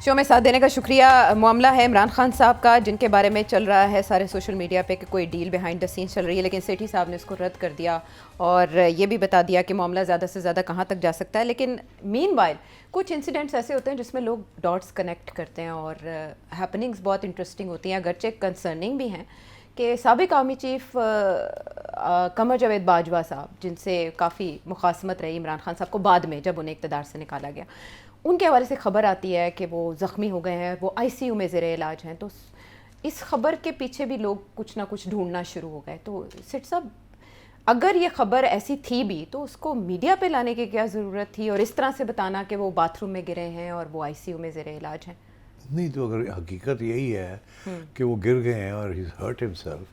Show में साथ देने का शुक्रिया। मामला है इमरान खान साहब का, जिनके बारे में चल रहा है सारे सोशल मीडिया पे कि कोई डील बिहाइंड द सीन्स चल रही है, लेकिन सेठी साहब ने उसको रद्द कर दिया और ये भी बता दिया कि मामला ज़्यादा से ज़्यादा कहाँ तक जा सकता है। लेकिन मीनवाइल कुछ इंसिडेंट्स ऐसे होते हैं जिसमें लोग डॉट्स कनेक्ट करते हैं और हैपनिंग्स बहुत इंटरेस्टिंग होती हैं, अगरचे कंसर्निंग भी हैं कि साबिक आर्मी चीफ कमर जावेद बाजवा साहब, जिनसे काफ़ी मुखासमत रही इमरान खान साहब को बाद में जब उन्हें इक़्तिदार से निकाला गया, उनके हवाले से ख़बर आती है कि वो ज़ख्मी हो गए हैं, वो आईसीयू में ज़ेरे इलाज हैं। तो इस खबर के पीछे भी लोग कुछ ना कुछ ढूंढना शुरू हो गए। तो सेठ साहब, अगर ये खबर ऐसी थी भी तो उसको मीडिया पे लाने की क्या ज़रूरत थी, और इस तरह से बताना कि वो बाथरूम में गिरे हैं और वो आईसीयू में ज़ेरे इलाज हैं? नहीं, तो अगर हकीकत यही है कि वो गिर गए हैं और ही हर्ट हिमसेल्फ,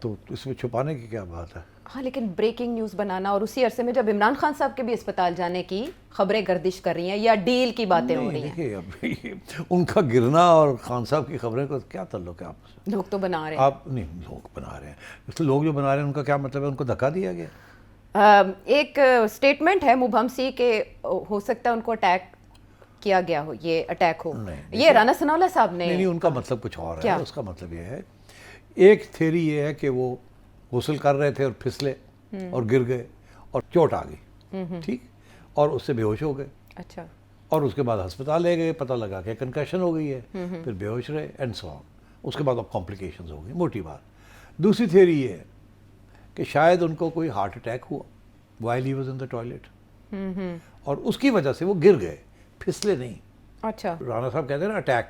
तो इसमें छुपाने की क्या बात है? हाँ, लेकिन ब्रेकिंग न्यूज़ बनाना, और उसी अरसे में जब इमरान खान साहब के भी अस्पताल जाने की खबरें गर्दिश कर रही हैं या डील की बातें हो रही हैं। देखिए, अब उनका गिरना और खान साहब की खबरें को क्या ताल्लुक है आपस में? लोग तो बना रहे हैं। आप नहीं, लोग बना रहे हैं, तो लोग जो बना रहे हैं उनका क्या मतलब है? उनको धक्का दिया गया? एक स्टेटमेंट है मुबहम सी के हो सकता है उनको अटैक किया गया हो, ये अटैक हो। ये राना सनाउल्लाह साहब ने नहीं, उनका मतलब कुछ और क्या? है। उसका मतलब ये है, एक थ्योरी ये है कि वो गुस्ल कर रहे थे और फिसले और गिर गए और चोट आ गई, ठीक, और उससे बेहोश हो गए। अच्छा। और उसके बाद अस्पताल ले गए, पता लगा कि कंकशन हो गई है, फिर बेहोश रहे एंड सो ऑन। उसके बाद अब कॉम्प्लिकेशंस हो गई, मोटी बात। दूसरी थ्योरी ये है कि शायद उनको कोई हार्ट अटैक हुआ while he was in the toilet और उसकी वजह से वो गिर गए, फिसले नहीं। अच्छा। राणा साहब कहते हैं ना अटैक,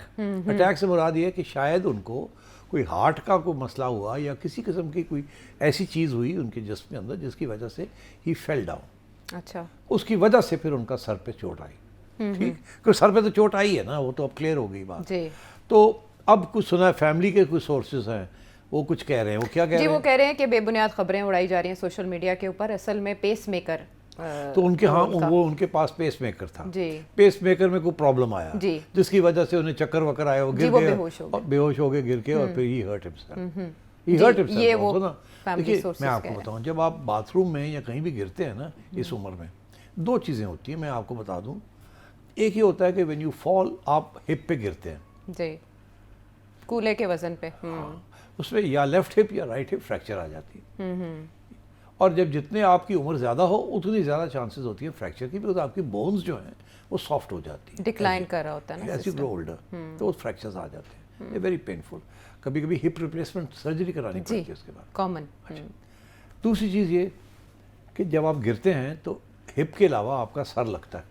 अटैक से मुराद ये है कि शायद उनको कोई हार्ट का कोई मसला हुआ या किसी किस्म की कोई ऐसी चीज़ हुई उनके जिस्म के अंदर जिसकी वजह से ही फेल डाउन। अच्छा। उसकी वजह से फिर उनका सर पे चोट आई, ठीक, क्योंकि सर पे तो चोट आई है ना, वो तो अब क्लियर हो गई बात जी। तो अब कुछ सुना है, फैमिली के कुछ सोर्सेज हैं, वो कुछ कह रहे हैं। वो क्या कह रहे हैं? वो कह रहे हैं कि बेबुनियाद खबरें उड़ाई जा रही हैं सोशल मीडिया के ऊपर, असल में पेस मेकर तो उनके वो उनके पास पेस मेकर था जी। पेस मेकर में कोई प्रॉब्लम आया जी। जिसकी वजह से उन्हें चक्कर वक्कर आया, वो गिर गए, बेहोश हो गए गिर के, और फिर ही हर्ट हिमसेल्फ। ये वो देखिए, मैं आपको बताऊं, जब आप बाथरूम में या कहीं भी गिरते हैं ना इस उम्र में, दो चीज़ें होती हैं, मैं आपको बता दूं। एक ये होता है कि व्हेन यू फॉल, आप हिप पे गिरते हैं जी, कूले के वजन पे, उसमें या लेफ्ट हिप या राइट हिप फ्रैक्चर आ जाती है। और जब जितने आपकी उम्र ज़्यादा हो उतनी ज़्यादा चांसेस होती है फ्रैक्चर की, बिकॉज आपकी बोन्स जो हैं वो सॉफ्ट हो जाती है, डिक्लाइन कर रहा होता है ना, एज यू ग्रो ओल्डर, तो वो फ्रैक्चर्स आ जाते हैं, वेरी पेनफुल। कभी कभी हिप रिप्लेसमेंट सर्जरी करानी पड़ती है उसके बाद, कॉमन। दूसरी चीज़ ये कि जब आप गिरते हैं तो हिप के अलावा आपका सर लगता है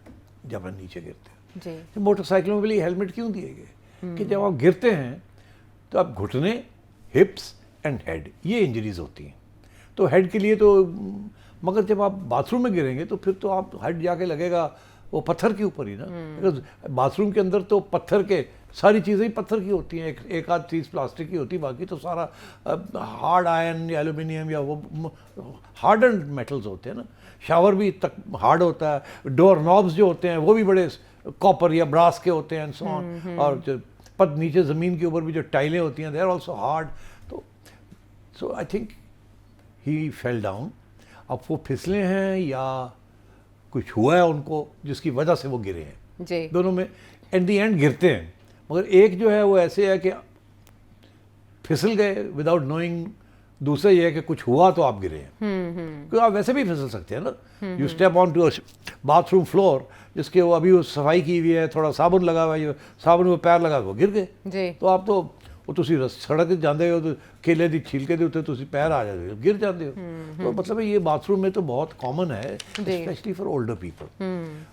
जब आप नीचे गिरते हैं। तो मोटरसाइकिलों के लिए हेलमेट क्यों दिए गए कि जब आप गिरते हैं तो आप घुटने, हिप्स एंड हेड, ये इंजरीज होती हैं। तो हेड के लिए तो, मगर जब आप बाथरूम में गिरेंगे तो फिर तो आप हेड जाके लगेगा वो पत्थर के ऊपर ही ना, बिकॉज बाथरूम के अंदर तो पत्थर के सारी चीज़ें ही पत्थर की होती हैं, एक आध चीज़ प्लास्टिक की होती है, बाकी तो सारा हार्ड आयरन या एल्यूमिनियम या वो हार्ड एंड मेटल्स होते हैं ना। शावर भी तक हार्ड होता है, डोर नॉब्स जो होते हैं वो भी बड़े कॉपर या ब्रास के होते हैं एंड सो ऑन, और जो नीचे ज़मीन के ऊपर भी जो टाइलें होती हैं दे आर ऑल्सो हार्ड। तो so I think he fell down. अब वो फिसले हैं या कुछ हुआ है उनको जिसकी वजह से वो गिरे हैं जी। दोनों में एट द एंड गिरते हैं, मगर एक जो है वो ऐसे है कि फिसल गए विदाउट नोइंग, दूसरा ये है कि कुछ हुआ तो आप गिरे हैं। क्योंकि आप वैसे भी फिसल सकते हैं ना, you step on to bathroom floor जिसके वो अभी वो सफाई की हुई है, थोड़ा साबुन लगा हुआ है, साबुन में पैर लगा वो गिर गए, तो आप तो वो तुसी सड़क जाते हो तो केले की छिलके के उत्ते तुसी पैर आ जाते हो, गिर जाते हो। तो मतलब ये बाथरूम में तो बहुत कॉमन है, स्पेशली फॉर ओल्डर पीपल।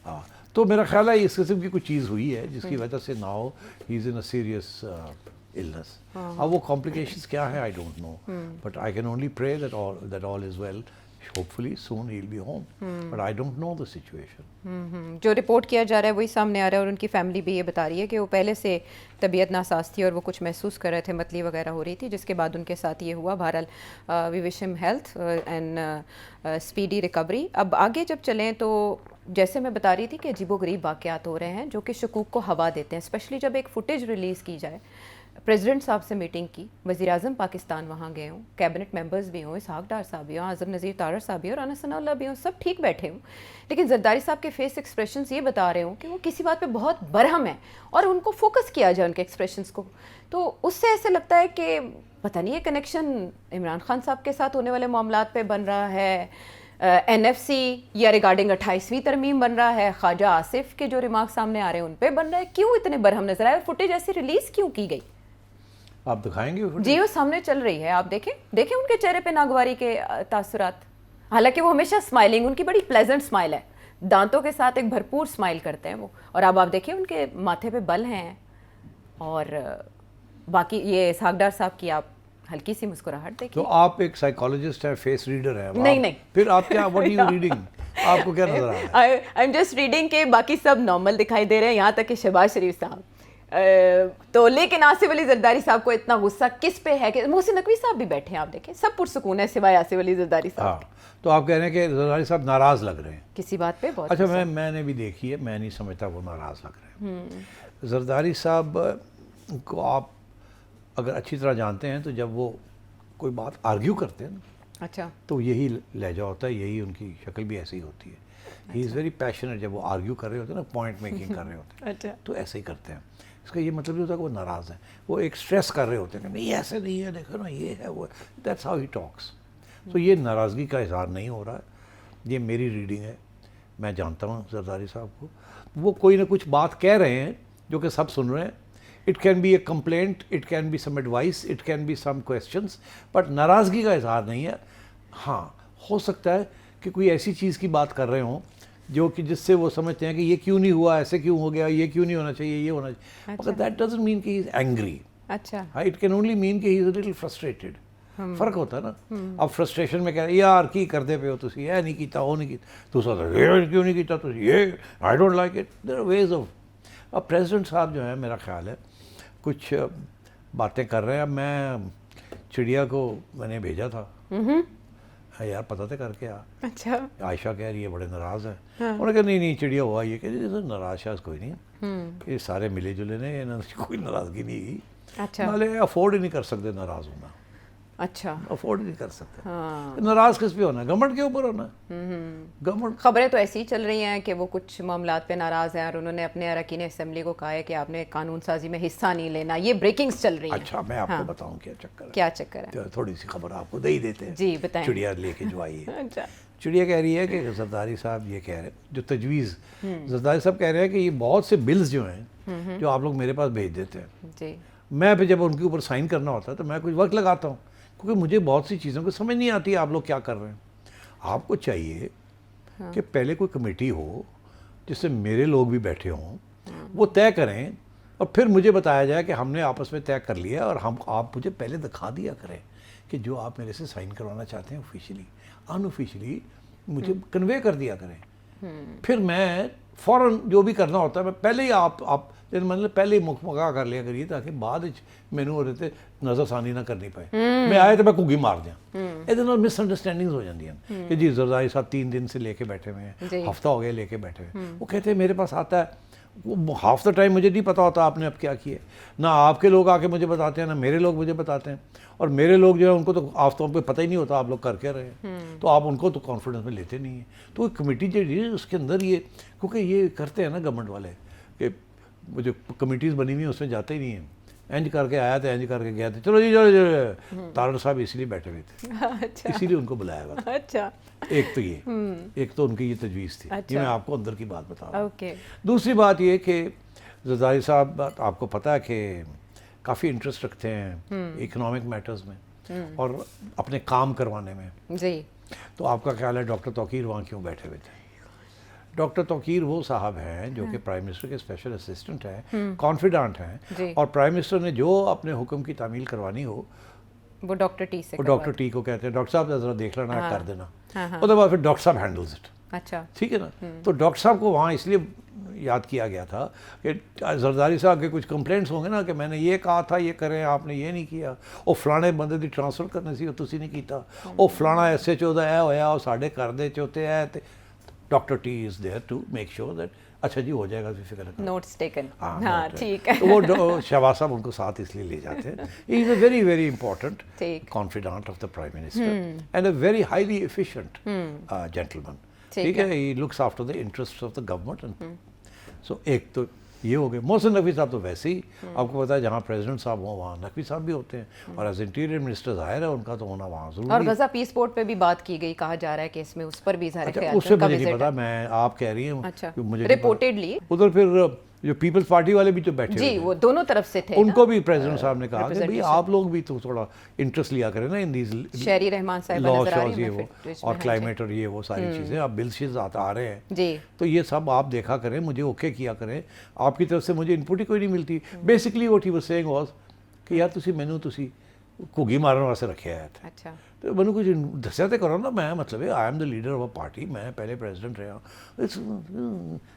हाँ, तो मेरा ख्याल है इस किस्म की कुछ चीज़ हुई है जिसकी वजह से now he is in a serious illness. अब वो कॉम्प्लिकेशंस क्या है I don't know, but I can only pray that all is well. Hopefully soon he'll be home, but I don't know the situation. जो report किया जा रहा है वही सामने आ रहा है, और उनकी फैमिली भी ये बता रही है कि वो पहले से तबीयत नासाज थी और वो कुछ महसूस कर रहे थे, मतली वगैरह हो रही थी, जिसके बाद उनके साथ ये हुआ। बहरहाल we wish him health and speedy recovery. अब आगे जब चलें तो जैसे मैं बता रही थी कि अजीबोगरीब वाक़यात हो रहे हैं जो कि शकूक को हवा देते हैं, स्पेशली जब एक फुटेज रिलीज़ की जाए प्रेसिडेंट साहब से मीटिंग की, वज़ीर-ए-आज़म पाकिस्तान वहाँ गए हों, कैबिनेट मेंबर्स भी हों, इसहाक डार साहब भी हों, आज़म नज़ीर तारड़ साहब भी हों, राना सनाउल्लाह भी हों, सब ठीक बैठे हों, लेकिन जरदारी साहब के फेस एक्सप्रेशंस ये बता रहे हों कि वो किसी बात पे बहुत बरहम है और उनको फोकस किया जाए उनके एक्सप्रेशंस को, तो उससे ऐसे लगता है कि पता नहीं ये कनेक्शन इमरान खान साहब के साथ होने वाले मामलात पे बन रहा है, NFC या रिगार्डिंग 28वीं तरमीम बन रहा है, ख्वाजा आसिफ के जो रिमार्क सामने आ रहे हैं उन पे बन रहा है, क्यों इतने बरहम नजर आए और फुटेज ऐसी रिलीज क्यों की गई? आप दिखाएंगे जी वो सामने चल रही है, आप देखें उनके चेहरे पे नागवारी के तासुरात। हालांकि वो हमेशा स्माइलिंग, उनकी बड़ी प्लेजेंट स्माइल है, दांतों के साथ एक भरपूर स्माइल करते हैं वो, और अब आप देखिए उनके माथे पे बल हैं, और बाकी ये इसहाक डार साहब की आप हल्की सी मुस्कुराहट देखिए। तो आप एक साइकोलॉजिस्ट हैं, फेस रीडर हैं? नहीं फिर आप क्या, व्हाट आर यू रीडिंग? आपको क्या नजर आ रहा है? आई एम जस्ट रीडिंग के बाकी सब नॉर्मल दिखाई दे रहे हैं, यहाँ तक कि शहबाज शरीफ साहब। तो लेकिन आसिफ अली जरदारी साहब को इतना गुस्सा किस पे है कि मोहसिन नकवी साहब भी बैठे हैं, आप देखें सब पुरसुकून है सिवाय आसिफ अली जरदारी साहब। हाँ, तो आप कह रहे हैं कि जरदारी साहब नाराज लग रहे हैं किसी बात पे बहुत। अच्छा, मैंने भी देखी है, मैं नहीं समझता वो नाराज लग रहे हैं। जरदारी साहब को आप अगर अच्छी तरह जानते हैं तो जब वो कोई बात आर्ग्यू करते हैं ना, अच्छा, तो यही लहजा होता है, यही उनकी शक्ल भी ऐसी ही होती है। He is very passionate. जब वो आर्ग्यू कर रहे होते हैं ना, पॉइंट मेकिंग कर रहे होते हैं, अच्छा, तो ऐसे ही करते हैं। इसका ये मतलब नहीं होता कि वो नाराज़ हैं, वो एक स्ट्रेस कर रहे होते हैं कि नहीं ऐसे नहीं है, देखो ना ये है वो, दैट्स हाउ ही टॉक्स। तो ये नाराज़गी का इजहार नहीं हो रहा है, ये मेरी रीडिंग है, मैं जानता हूँ जरदारी साहब को। वो कोई ना कुछ बात कह रहे हैं जो कि सब सुन रहे हैं। It can be a complaint, it can be some advice, it can be some questions, but नाराज़गी का इजहार नहीं है। हाँ, हो सकता है कि कोई ऐसी चीज़ की बात कर रहे हों जो कि जिससे वो समझते हैं कि ये क्यों नहीं हुआ, ऐसे क्यों हो गया, ये क्यों नहीं होना चाहिए, ये होना चाहिए, मगर दैट डजंट मीन कि ही इज़ एंग्री। अच्छा, हाँ, इट कैन ओनली मीन कि ही इज़ अ लिटिल फ्रस्ट्रेटेड। फर्क होता है ना। अब फ्रस्ट्रेशन में कह रहे यार की करते पे हो तुम, ये नहीं किया, वो नहीं किया, दूसरा ये क्यों नहीं किया, तुम ये I don't like it. There are ways of. अब प्रेसिडेंट साहब जो है, मेरा ख्याल है कुछ बातें कर रहे हैं। अब मैं चिड़िया को मैंने भेजा था, यार पता तो करके आ। अच्छा, आयशा कह रही है बड़े नाराज़ है। हाँ। उन्होंने कहा नहीं चिड़िया हुआ, ये कह रही नाराज शायद कोई नहीं, ये सारे मिले जुले ने, इन्होंने कोई नाराज़गी नहीं की। अच्छा, नाले अफोर्ड ही नहीं कर सकते नाराज़ होना। अच्छा, अफोर्ड नहीं कर सकते। हाँ। नाराज किस पे होना है? गवर्नमेंट के ऊपर होना है। गवर्नमेंट। खबरें तो ऐसी ही चल रही हैं कि वो कुछ मामलात पे नाराज हैं और उन्होंने अपने अरकान असेंबली को कहा है कि आपने कानून साजी में हिस्सा नहीं लेना। ये ब्रेकिंग्स चल रही हैं। अच्छा, मैं आपको बताऊं क्या चक्कर है? क्या चक्कर है? थोड़ी सी खबर आपको दे ही देते हैं। जी बताएं। चिड़िया लेके जो आई है। अच्छा, चिड़िया कह रही है कि जरदारी साहब ये कह रहे हैं, जो तजवीज़ जरदारी साहब कह रहे हैं कि ये बहुत से बिल्स जो हैं जो आप लोग मेरे पास भेज देते हैं, जी, मैं फिर जब उनके ऊपर साइन करना होता है तो मैं कुछ वक्त लगाता हूँ, क्योंकि मुझे बहुत सी चीज़ों को समझ नहीं आती आप लोग क्या कर रहे हैं। आपको चाहिए कि पहले कोई कमेटी हो जिससे मेरे लोग भी बैठे हों, वो तय करें और फिर मुझे बताया जाए कि हमने आपस में तय कर लिया, और हम आप मुझे पहले दिखा दिया करें कि जो आप मेरे से साइन करवाना चाहते हैं ऑफिशियली, अनऑफिशियली मुझे कन्वे कर दिया करें। फिर मैं फ़ौरन जो भी करना होता है मैं पहले ही आप मतलब पहले ही मुखमगा कर लिया करिए, ताकि बाद मैनू हो रहे थे नज़रसानी ना करनी पाए। मैं आए तो मैं घुगी मार दिया। ਇਹਦੇ ਨਾਲ मिसअंडरस्टैंडिंग्स हो जाती हैं कि जी जरदारी साहब 3 दिन से लेके बैठे हुए हैं, हफ्ता हो गया लेके बैठे हुए। वो कहते हैं मेरे पास आता है, वो हाफ द टाइम मुझे नहीं पता होता आपने अब क्या किया, ना आपके लोग आके मुझे बताते हैं, ना मेरे लोग मुझे बताते हैं, और मेरे लोग जो है उनको तो आमतौर पर पता ही नहीं होता आप लोग कर क्या रहे हैं, तो आप उनको तो कॉन्फिडेंस में लेते नहीं हैं। तो कमेटी जो है उसके अंदर ये, क्योंकि ये करते हैं ना गवर्नमेंट वाले कि वो जो कमेटीज़ बनी हुई हैं उसमें जाते ही नहीं हैं, इंज करके आया था, इंज करके गया था, चलो जी चलो। तारड़ साहब इसलिए बैठे हुए थे। अच्छा, इसीलिए उनको बुलाया हुआ था। अच्छा, एक तो ये, एक तो उनकी ये तजवीज़ थी। अच्छा, ये मैं आपको अंदर की बात बता रहा हूँ। ओके। दूसरी बात ये कि जरदारी साहब आपको पता है कि काफ़ी इंटरेस्ट रखते हैं इकोनॉमिक मैटर्स में और अपने काम करवाने में जी। तो आपका ख्याल है डॉक्टर तौकीर वहाँ क्यों बैठे हुए थे? डॉक्टर तौकीर वो साहब हैं जो कि प्राइम मिनिस्टर के स्पेशल असिस्टेंट हैं, कॉन्फिडेंट हैं, और प्राइम मिनिस्टर ने जो अपने हुक्म की तामील करवानी हो वो डॉक्टर टी से, वो डॉक्टर टी को कहते हैं डॉक्टर साहब ज़रा देख लेना, हाँ, कर देना, उसके बाद फिर डॉक्टर साहब हैंडल्स इट। अच्छा, ठीक है ना। तो डॉक्टर साहब को वहाँ इसलिए याद किया गया था कि जरदारी साहब के कुछ कंप्लेंट्स होंगे ना कि मैंने ये कहा था ये करें, आपने ये नहीं किया, वो फलाने बंदे की ट्रांसफ़र करने सी तुसी नहीं किया, वो फलाना SHO दा ऐ होया, वो साढ़े घर दे चौथे है। Doctor T is there to make sure that अच्छा जी हो जाएगा, फिर फिक्र करो। Notes taken. हाँ, हाँ note ठीक है। तो वो शहबाज साहब उनको साथ इसलिए ले जाते हैं। He is a very very important ठीक। Confident of the prime minister and a very highly efficient gentleman. ठीक है, he looks after the interest of the government and so एक तो ये हो गए। मोहसिन नकवी साहब तो वैसे ही आपको पता है जहाँ प्रेसिडेंट साहब हो वहाँ नकवी साहब भी होते हैं, और एज इंटीरियर मिनिस्टर जाहिर है उनका तो होना वहाँ जरूरी है। और गजा पीस पोर्ट पे भी बात की गई, कहा जा रहा है कि इसमें उस पर भी इजहार अच्छा, ख्याल उससे का मुझे नहीं विजिट पता, है। मैं आप कह रही हैं अच्छा, कि मुझे नहीं पता। रिपोर्टेडली उधर फिर जो पीपल्स पार्टी वाले भी जो बैठे जी हुए थे, वो दोनों तरफ से थे उनको ना? भी प्रेसिडेंट साहब ने कहा कि भाई representation। आप लोग भी तो थोड़ा इंटरेस्ट लिया करें ना इन दीज शहरी रहमान साहिबा लॉ नजर आ रही शॉज, ये हैं वो फ्रिज में, और हाँ जी। क्लाइमेट और ये वो सारी चीज़ें अब बिल शीज आ रहे हैं, जी तो ये सब आप देखा करें, मुझे ओके किया करें। आपकी तरफ से मुझे इनपुट ही कोई नहीं मिलती। Basically what he was saying was कि यार तुसी मैनू तुसी घुगी मारन वास्ते रखे है थे, अच्छा तो मैनू कुछ दस्या तो करो ना। मैं मतलब I am the leader of a party, मैं पहले प्रेसिडेंट रहा।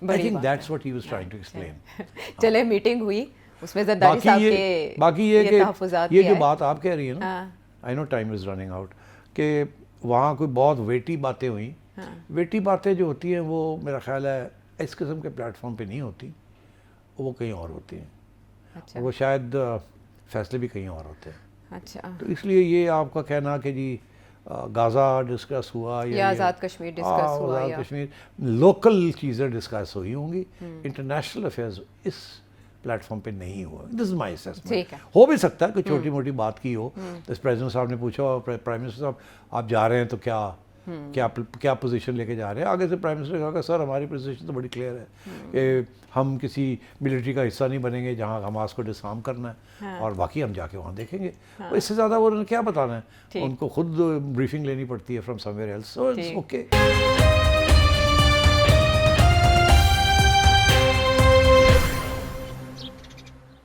I think that's what he was trying to explain. चले मीटिंग हुई उसमें जरदारी साहब के बाकी ये कि तहफ़्फ़ुज़ात ये भी जो आए। बात आप कह रही है ना, I know time is running out, कि वहाँ कोई बहुत वेटी बातें हुई। वेटी बातें जो होती हैं वो मेरा ख्याल है इस किस्म के प्लेटफॉर्म पे नहीं होती, वो कहीं और होती हैं। अच्छा वो शायद फैसले भी कहीं और होते हैं। अच्छा, तो इसलिए ये आपका कहना कि जी गाज़ा डिस्कस हुआ या आज़ाद कश्मीर डिस्कस हुआ, आज़ाद या कश्मीर, लोकल चीज़ें डिस्कस हुई होंगी, इंटरनेशनल अफेयर्स इस प्लेटफॉर्म पे नहीं हुआ। This is my assessment. ठीक है। हो भी सकता है कि छोटी मोटी बात की हो। इस प्रेसिडेंट साहब ने पूछा, प्राइम मिनिस्टर साहब आप जा रहे हैं तो क्या पोजीशन लेके जा रहे हैं। आगे से प्राइम मिनिस्टर ने कहा सर हमारी पोजीशन तो बड़ी क्लियर है कि हम किसी मिलिट्री का हिस्सा नहीं बनेंगे जहां हमास को डिसआर्म करना है, और बाकी हम जाके वहां देखेंगे। इससे ज़्यादा वो उन्होंने क्या बताना है, उनको खुद ब्रीफिंग लेनी पड़ती है from somewhere else, so it's okay.